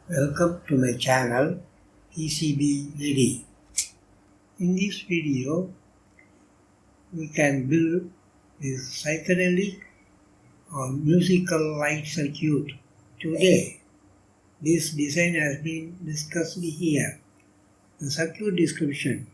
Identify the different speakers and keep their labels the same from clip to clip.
Speaker 1: Welcome to my channel PCB Ready. In this video, we can build this psychedelic or musical light circuit today. This design has been discussed here. The circuit description.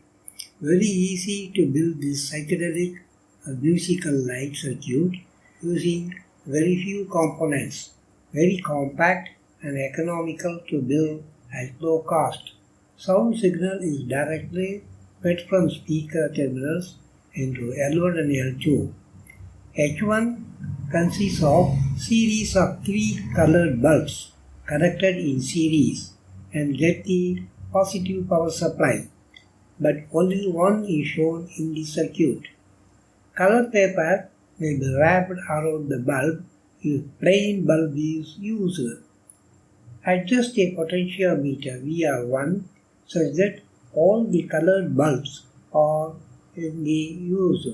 Speaker 1: Very easy to build this psychedelic or musical light circuit using very few components. Very compact and economical to build at low cost. Sound signal is directly fed from speaker terminals into L1 and L2. H1 consists of series of 3 colored bulbs connected in series and get the positive power supply, but only one is shown in the circuit. Color paper may be wrapped around the bulb if plain bulb is used. Adjust a potentiometer VR1 such that all the colored bulbs are in the use.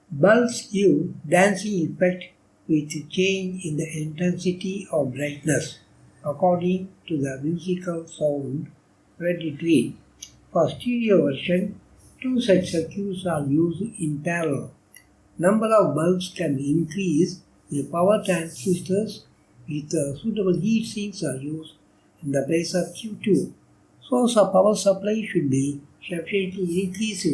Speaker 1: Bulbs give dancing effect with change in the intensity of brightness according to the musical sound read it with. For stereo version, 2 such circuits are used in parallel. Number of bulbs can increase. The power transistors with suitable heat sinks are used in the place of Q2. Source of power supply should be sufficiently increased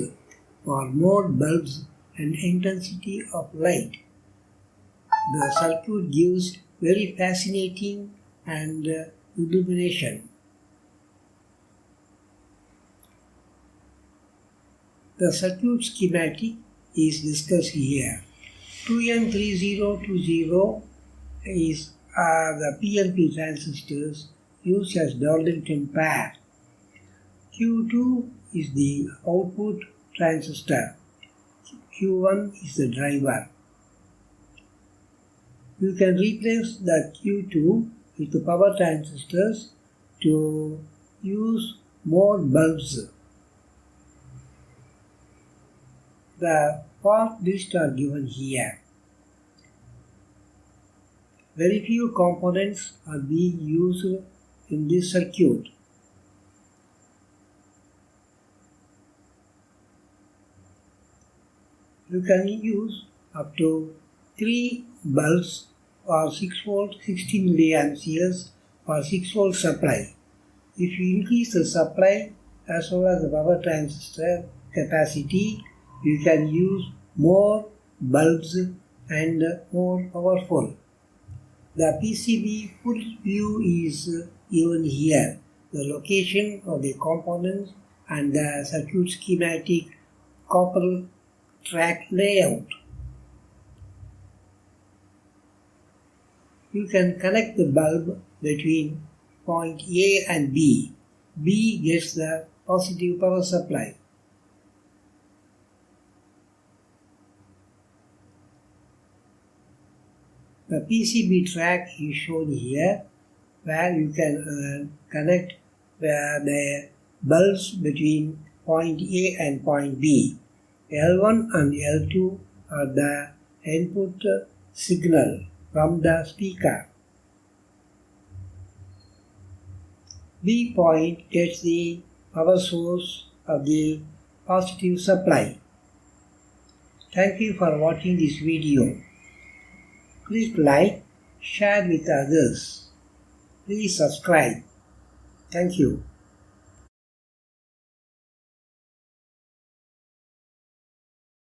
Speaker 1: for more bulbs and intensity of light. The circuit gives very fascinating and illumination. The circuit schematic is discussed here. 2N3020 is the PNP transistors used as Darlington pair. Q2 is the output transistor. Q1 is the driver. You can replace the Q2 with the power transistors to use more bulbs. The part lists are given here. Very few components are being used in this circuit. You can use up to 3 bulbs for 6 volt 16 milliamperes for 6 volt supply. If you increase the supply as well as the power transistor capacity, you can use more bulbs and more powerful. The PCB full view is given here. The location of the components and the circuit schematic copper track layout. You can connect the bulb between point A and B. B gets the positive power supply. The PCB track is shown here, where you can connect the bulbs between point A and point B. L1 and L2 are the input signal from the speaker. B point gets the power source of the positive supply. Thank you for watching this video. Click like, share with others. Please subscribe. Thank you.